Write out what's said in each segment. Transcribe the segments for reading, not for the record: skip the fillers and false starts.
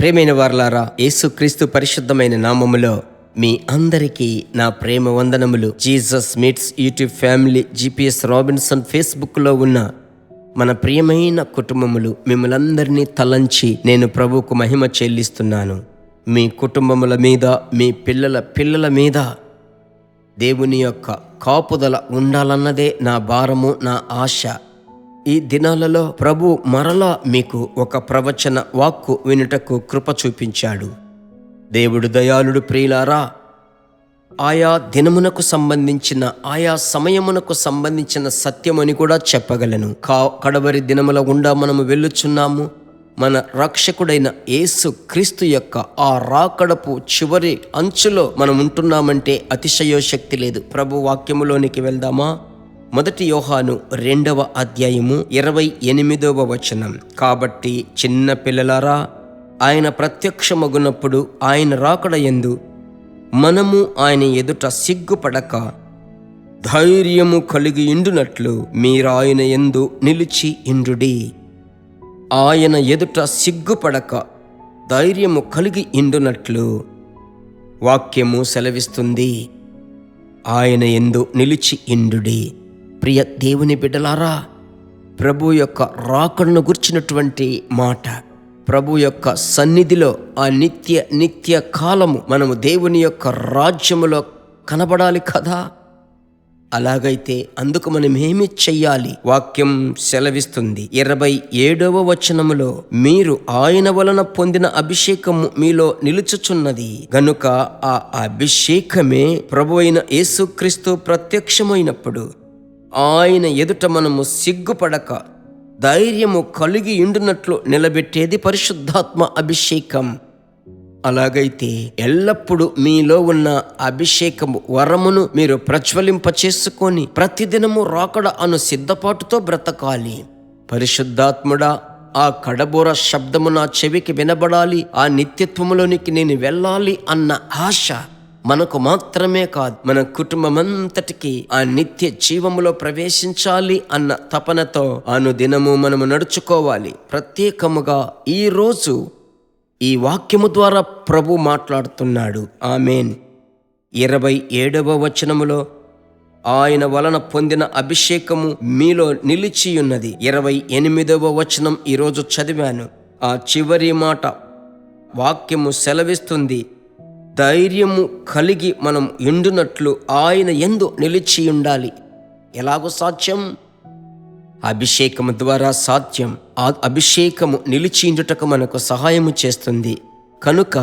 ప్రియమైన వారలారా, యేసుక్రీస్తు పరిశుద్ధమైన నామములో మీ అందరికీ నా ప్రేమ వందనములు. Jesus meets YouTube family, GPS Robinson ఫేస్బుక్లో ఉన్న మన ప్రియమైన కుటుంబములు మిమ్మలందరినీ తలంచి నేను ప్రభువుకు మహిమ చెల్లిస్తున్నాను. మీ కుటుంబముల మీద, మీ పిల్లల మీద దేవుని యొక్క కాపుదల ఉండాలన్నదే నా భారము, నా ఆశ. ఈ దినాలలో ప్రభు మరలా మీకు ఒక ప్రవచన వాక్కు వినుటకు కృప చూపించాడు. దేవుడు దయాళుడు. ప్రియులారా, ఆయా దినమునకు సంబంధించిన, ఆయా సమయమునకు సంబంధించిన సత్యమని కూడా చెప్పగలను. కడవరి దినముల గుండా మనము వెళ్ళుచున్నాము. మన రక్షకుడైన యేసు క్రీస్తు యొక్క ఆ రాకడపు చివరి అంచులో మనం ఉంటున్నామంటే అతిశయోశక్తి లేదు. ప్రభు వాక్యములోనికి వెళ్దామా? 1 యోహాను 2వ అధ్యాయము 28వ వచనం. కాబట్టి చిన్న పిల్లలారా, ఆయన ప్రత్యక్షమగునప్పుడు ఆయన రాకడ యందు మనము ఆయన ఎదుట సిగ్గుపడక ధైర్యము కలిగి ఇండునట్లు మీరాయన యందు నిలిచి ఇండుడి. ఆయన ఎదుట సిగ్గుపడక ధైర్యము కలిగి ఇండునట్లు వాక్యము సెలవిస్తుంది. ఆయన యందు నిలిచి ఇండుడి. ప్రియ దేవుని బిడ్డలారా, ప్రభు యొక్క రాకడను గుర్చినటువంటి మాట, ప్రభు యొక్క సన్నిధిలో ఆ నిత్య కాలము మనము దేవుని యొక్క రాజ్యములో కనబడాలి కదా. అలాగైతే అందుకు మనం ఏమి చెయ్యాలి? వాక్యం సెలవిస్తుంది 27వ వచనములో, మీరు ఆయన వలన పొందిన అభిషేకము మీలో నిలుచుచున్నది గనుక ఆ అభిషేకమే ప్రభు అయిన యేసుక్రీస్తు ప్రత్యక్షమైనప్పుడు ఆయన ఎదుట మనము సిగ్గుపడక ధైర్యము కలిగి ఉండునట్లు నిలబెట్టేది పరిశుద్ధాత్మ అభిషేకం. అలాగైతే ఎల్లప్పుడూ మీలో ఉన్న అభిషేకము వరమును మీరు ప్రజ్వలింపచేసుకొని ప్రతిదినము రాకడ అను సిద్ధపాటుతో బ్రతకాలి. పరిశుద్ధాత్ముడా, ఆ కడబోర శబ్దము నా చెవికి వినబడాలి, ఆ నిత్యత్వములోనికి నేను వెళ్ళాలి అన్న ఆశ మనకు మాత్రమే కాదు, మన కుటుంబమంతటికి ఆ నిత్య జీవములో ప్రవేశించాలి అన్న తపనతో అనుదినము మనము నడుచుకోవాలి. ప్రత్యేకముగా ఈరోజు ఈ వాక్యము ద్వారా ప్రభు మాట్లాడుతున్నాడు. ఆమేన్. 27వ వచనములో, ఆయన వలన పొందిన అభిషేకము మీలో నిలిచియున్నది. 28వ వచనం ఈరోజు చదివాను. ఆ చివరి మాట వాక్యము సెలవిస్తుంది, ధైర్యము కలిగి మనం ఎండునట్లు ఆయన యందు నిలిచి ఉండాలి. ఎలాగో సాధ్యం? అభిషేకము ద్వారా సాధ్యం. ఆ అభిషేకము నిలిచిండుటకు మనకు సహాయము చేస్తుంది. కనుక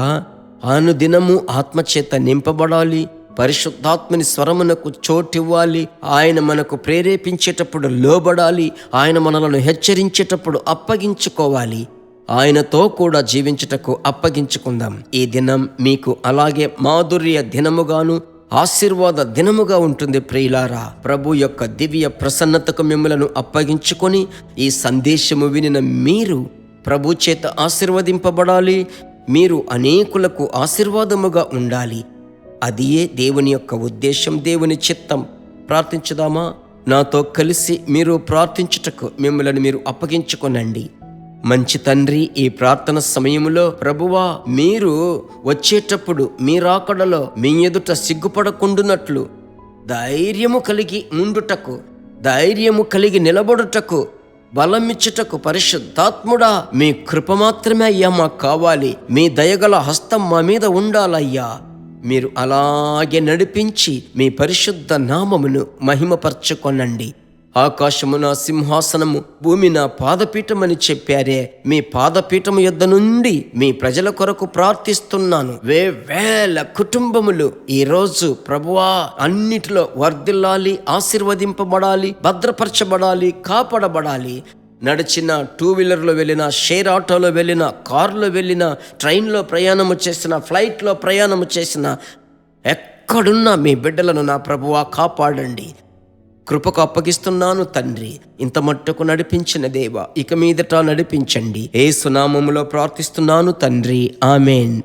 అనుదినము ఆత్మచేత నింపబడాలి. పరిశుద్ధాత్మని స్వరమునకు చోటివ్వాలి. ఆయన మనకు ప్రేరేపించేటప్పుడు లోబడాలి. ఆయన మనలను హెచ్చరించేటప్పుడు అప్పగించుకోవాలి. ఆయనతో కూడా జీవించుటకు అప్పగించుకుందాం. ఈ దినం మీకు అలాగే మాధుర్య దినముగాను ఆశీర్వాద దినముగా ఉంటుంది. ప్రియులారా, ప్రభు యొక్క దివ్య ప్రసన్నతకు మిమ్మలను అప్పగించుకొని ఈ సందేశము వినిన మీరు ప్రభు చేత ఆశీర్వదింపబడాలి. మీరు అనేకులకు ఆశీర్వాదముగా ఉండాలి. అదియే దేవుని యొక్క ఉద్దేశం, దేవుని చిత్తం. ప్రార్థించుదామా? నాతో కలిసి మీరు ప్రార్థించుటకు మిమ్మలను మీరు అప్పగించుకొనండి. మంచి తండ్రి, ఈ ప్రార్థన సమయములో ప్రభువా, మీరు వచ్చేటప్పుడు మీ రాకడలో మీ ఎదుట సిగ్గుపడకుండునట్లు ధైర్యము కలిగి ఉండుటకు, ధైర్యము కలిగి నిలబడుటకు, బలమిచ్చుటకు పరిశుద్ధాత్ముడా మీ కృప మాత్రమే అయ్యా మాకు కావాలి. మీ దయగల హస్తం మా మీద ఉండాలయ్యా. మీరు అలాగే నడిపించి మీ పరిశుద్ధ నామమును మహిమపరచుకొనండి. ఆకాశము నా సింహాసనము, భూమి నా పాదపీఠమని చెప్పారే, మీ పాదపీఠము యొద్ద నుండి మీ ప్రజల కొరకు ప్రార్థిస్తున్నాను. వేల కుటుంబములు ఈరోజు ప్రభువా అన్నిటిలో వర్ధిల్లాలి, ఆశీర్వదింపబడాలి, భద్రపరచబడాలి, కాపాడబడాలి. నడిచిన 2 వీలర్లో వెళ్ళినా, షేర్ ఆటోలో వెళ్ళినా, కారులో వెళ్ళినా, ట్రైన్లో ప్రయాణము చేసిన, ఫ్లైట్లో ప్రయాణము చేసిన, ఎక్కడున్నా మీ బిడ్డలను నా ప్రభువా కాపాడండి. కృపకు అప్పగిస్తున్నాను తండ్రి. ఇంత మట్టుకు నడిపించిన దేవా, ఇక మీదట నడిపించండి. యేసు నామములో ప్రార్థిస్తున్నాను తండ్రి. ఆమేన్.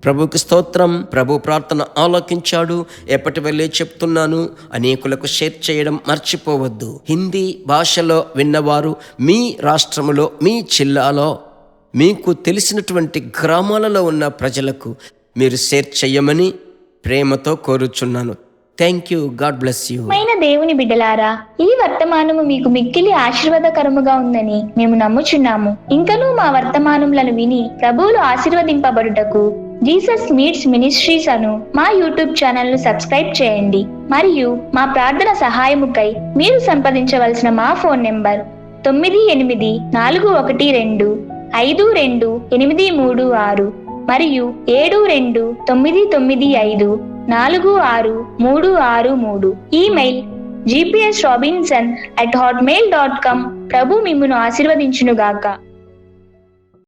ప్రభుకి స్తోత్రం. ప్రభు ప్రార్థన ఆలకించాడు. ఎప్పటి వెళ్ళే చెప్తున్నాను, అనేకులకు షేర్ చేయడం మర్చిపోవద్దు. హిందీ భాషలో విన్నవారు మీ రాష్ట్రములో, మీ జిల్లాలో మీకు తెలిసినటువంటి గ్రామాలలో ఉన్న ప్రజలకు మీరు షేర్ చేయమని ప్రేమతో కోరుచున్నాను. Thank you. God bless you. మైన దేవుని బిడ్డలారా, ఈ వర్తమానము మీకు మిక్కిలి ఆశీర్వాదకరముగా ఉందని మేము నమ్ముచున్నాము. ఇంకనూ మా వర్తమానములను విని ప్రభువులు ఆశీర్వదింపబడుటకు జీసస్ మీట్స్ మినిస్ట్రీస్ అను మా యూట్యూబ్ ఛానల్ ను సబ్స్క్రైబ్ చేయండి. మరియు మా ప్రార్థన సహాయముకై మీరు సంప్రదించవలసిన మా ఫోన్ నెంబర్ 9842528336 మరియు 7299546363. Email gpsrobinson@hotmail.com. ప్రభు మిమ్మును ఆశీర్వదించునుగాక.